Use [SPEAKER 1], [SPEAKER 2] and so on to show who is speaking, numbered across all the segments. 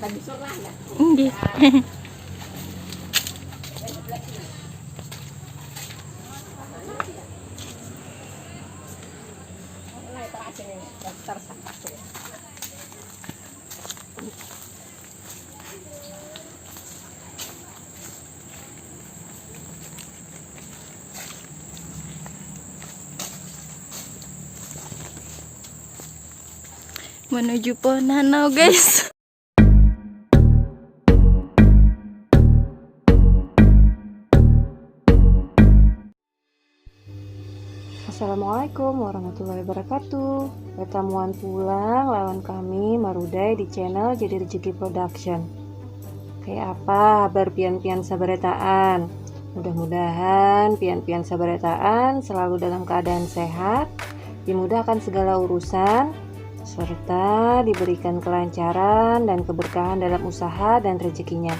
[SPEAKER 1] Nggih. Menuju pohon nanau, guys.
[SPEAKER 2] Assalamualaikum warahmatullahi wabarakatuh. Pertemuan pulang lawan kami Marudai di channel Jadi Rezeki Production. Kayak apa kabar pian-pian sabaretaan? Mudah-mudahan pian-pian sabaretaan selalu dalam keadaan sehat, dimudahkan segala urusan, serta diberikan kelancaran dan keberkahan dalam usaha dan rezekinya.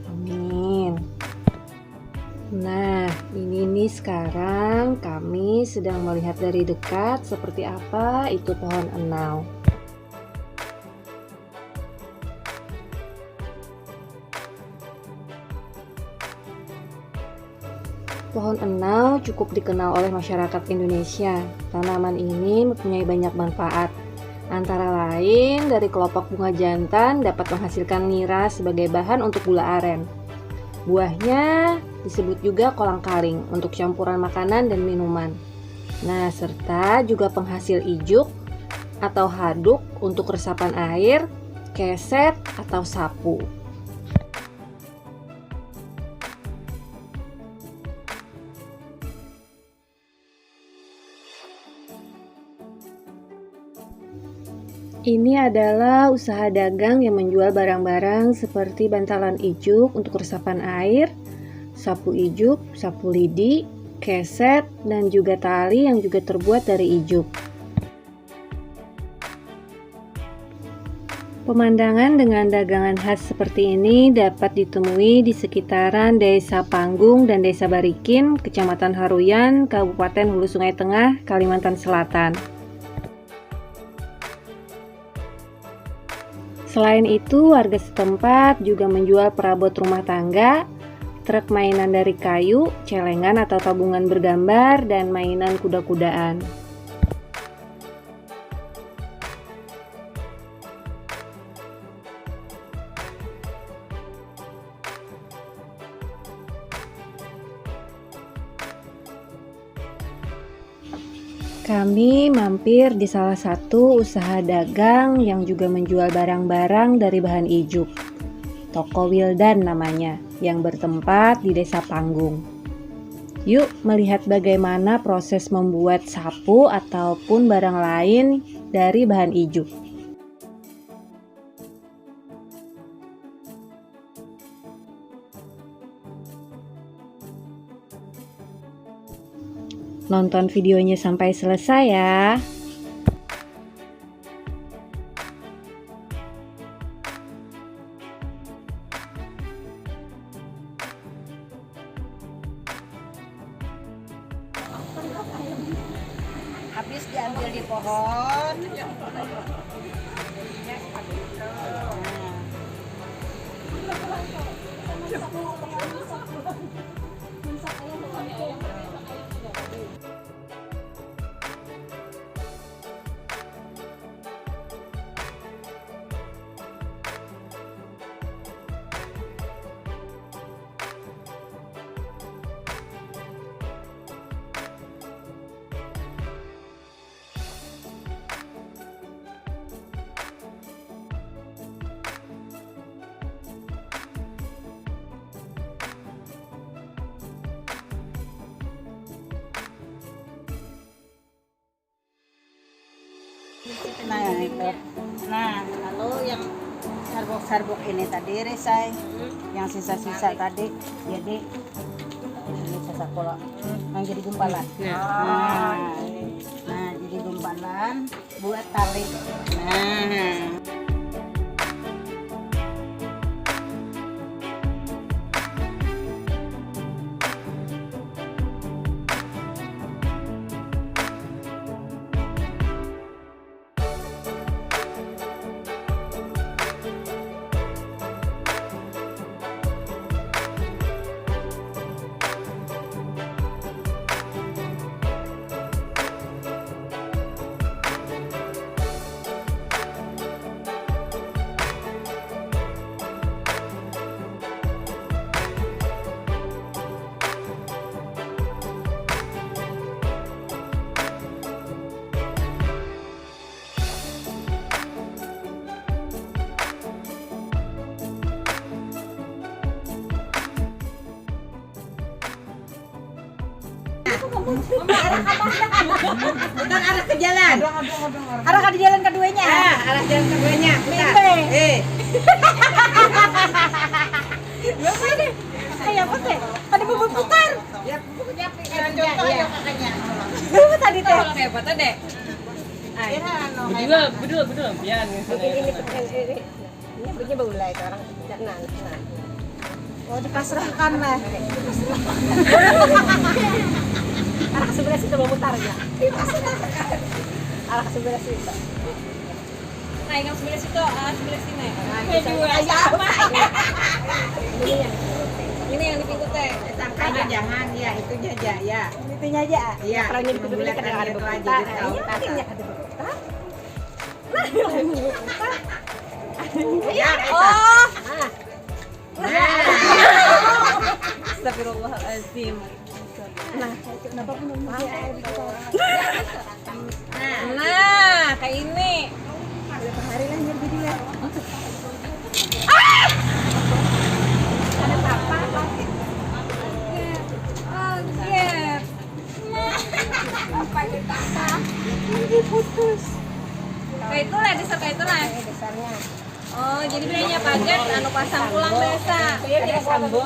[SPEAKER 2] Amin. Nah, ini nih sekarang kami sedang melihat dari dekat seperti apa itu pohon enau. Pohon enau cukup dikenal oleh masyarakat Indonesia. Tanaman ini mempunyai banyak manfaat. Antara lain, dari kelopak bunga jantan dapat menghasilkan nira sebagai bahan untuk gula aren. Buahnya disebut juga kolang-kaling untuk campuran makanan dan minuman. Nah, serta juga penghasil ijuk atau haduk untuk resapan air, keset, atau sapu. Ini adalah usaha dagang yang menjual barang-barang seperti bantalan ijuk untuk resapan air, sapu ijuk, sapu lidi, keset, dan juga tali yang juga terbuat dari ijuk. Pemandangan dengan dagangan khas seperti ini dapat ditemui di sekitaran Desa Panggung dan Desa Barikin, Kecamatan Haruyan, Kabupaten Hulu Sungai Tengah, Kalimantan Selatan. Selain itu, warga setempat juga menjual perabot rumah tangga, truk mainan dari kayu, celengan atau tabungan bergambar, dan mainan kuda-kudaan. Kami mampir di salah satu usaha dagang yang juga menjual barang-barang dari bahan ijuk. Toko Wildan namanya, yang bertempat di Desa Panggung. Yuk melihat bagaimana proses membuat sapu ataupun barang lain dari bahan ijuk. Nonton videonya sampai selesai ya.
[SPEAKER 3] Habis diambil di pohon. Nah itu. Nah lalu yang serbuk-serbuk ini tadi resai, yang sisa-sisa tadi jadi sisa pola, yang jadi gumpalan. Nah jadi gumpalan buat tali. Nah. Bukan arah ke jalan. Arah ke jalan keduanya. Arah jalan keduanya. Kayak apa teh? Ada bubuk putar. Ya, bukunya contoh ya kakaknya. Berapa tadi teh? Kayak apa teh, Dek? Betul. Biar ini begini beulai orang jangan. Oh, dipasrahkan lah. Arah ke sebelah situ memutar ya. Arah ke sebelah situ. Nah, yang sebelah situ, sebelah sini. Ini yang dipikul teh. Tangkanya jangan ya, itunya aja ya. Itunya aja. Iya. Kalau yang dipikul kan ada berputar. Ini pentingnya ada berputar. Nah, yang berputar. Ya, oh. Astagfirullahaladzim. Nah, kayak ini. Berapa hari lahir jadi ya? Ada apa? Oh, gap. Apa itu apa? Ini putus. Kayak itulah, desa kayak itulah. Dasarnya. Oh, jadi bedanya pagar anu pasang pulang biasa. Iya, dia sambung.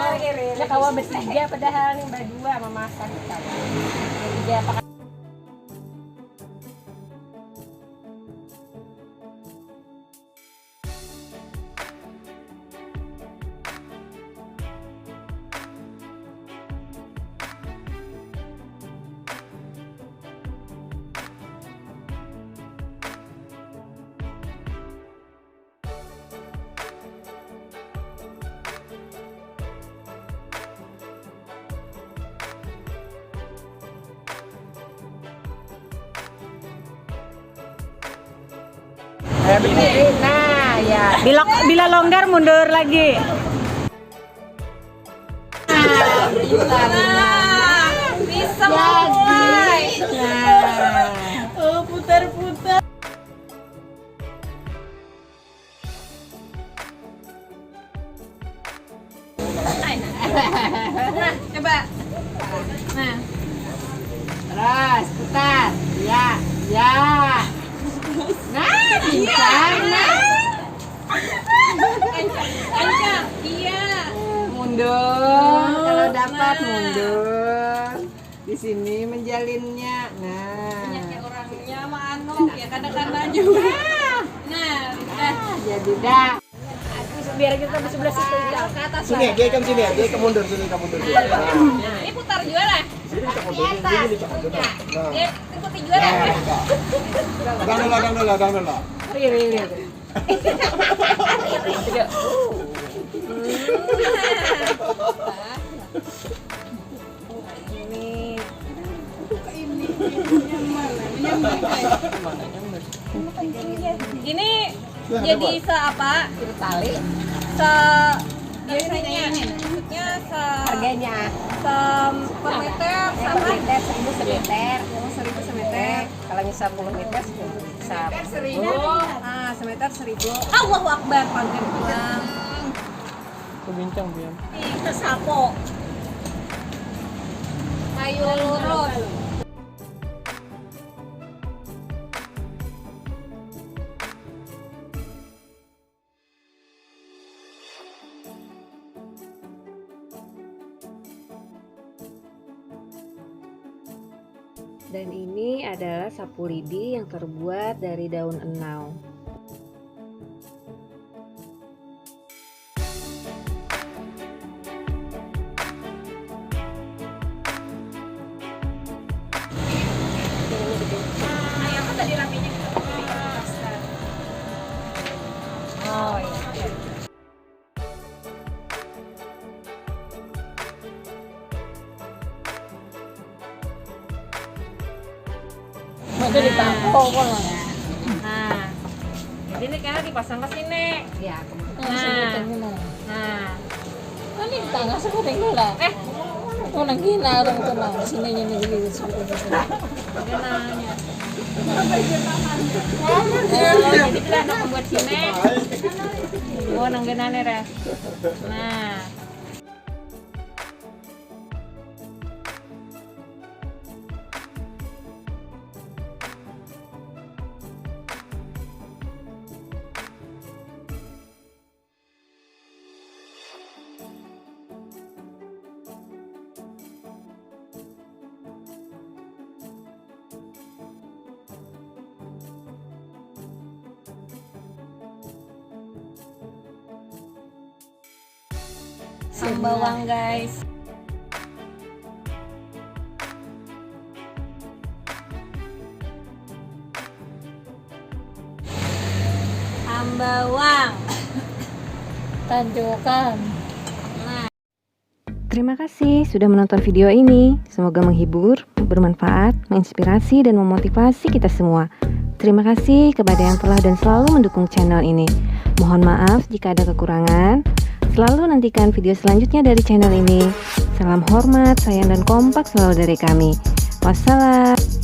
[SPEAKER 3] Ya kawa bertiga padahal nih berdua memasak kita. Bertiga pakai. Nah, ya. Bila longgar mundur lagi. Nah, bisa mulai. Nah. Oh, putar-putar. Nah, coba. Nah. Terus putar. Ya, ya. Nah, kencang, kencang, iya. Mundur, kalau dapat mundur. Di sini menjalinnya. Nah, banyaknya orangnya sama anu, ya kadang-kadang juga. Nah, jadi dah. Biar kita di sebelah situ ke atas.
[SPEAKER 4] Sini, dia ke sini ya, dia ke mundur sini, ke mundur sini.
[SPEAKER 3] Nah, ini putar juga lah.
[SPEAKER 4] Sini ke mundur, sini ke mundur. Nah.
[SPEAKER 3] Dia ikuti juga lah.
[SPEAKER 4] Dang dulu.
[SPEAKER 3] Iya. Ini jadi apa? Tali. Biasanya maksudnya harganya per meter sama 1.000 semeter. 1.000 semeter. Kalau misal 10 meter bisa 1.000. Ah, semeter 1.000. Allahu Akbar, pagar pulang.
[SPEAKER 5] Kebincang biar.
[SPEAKER 3] Itu sapo. Kayu lurus.
[SPEAKER 2] Dan ini adalah sapu lidi yang terbuat dari daun enau.
[SPEAKER 3] Ayam tadi rapinya kita oh iya.
[SPEAKER 5] Ada di tampol kok.
[SPEAKER 3] Nah, jadi ini karena dipasang ke sini. Ya. Nah.
[SPEAKER 5] Ini di tengah seperti itu lah. Oh, nang gina orang itu lah. Sini gitu seperti itu.
[SPEAKER 3] Genanya. Jadi kita nak membuat sini. Oh, nang genane re. Nah. bawang guys. Bawang.
[SPEAKER 5] Tanjukan.
[SPEAKER 2] Terima kasih sudah menonton video ini. Semoga menghibur, bermanfaat, menginspirasi, dan memotivasi kita semua. Terima kasih kepada yang telah dan selalu mendukung channel ini. Mohon maaf jika ada kekurangan. Selalu nantikan video selanjutnya dari channel ini. Salam hormat, sayang, dan kompak selalu dari kami. Wassalam.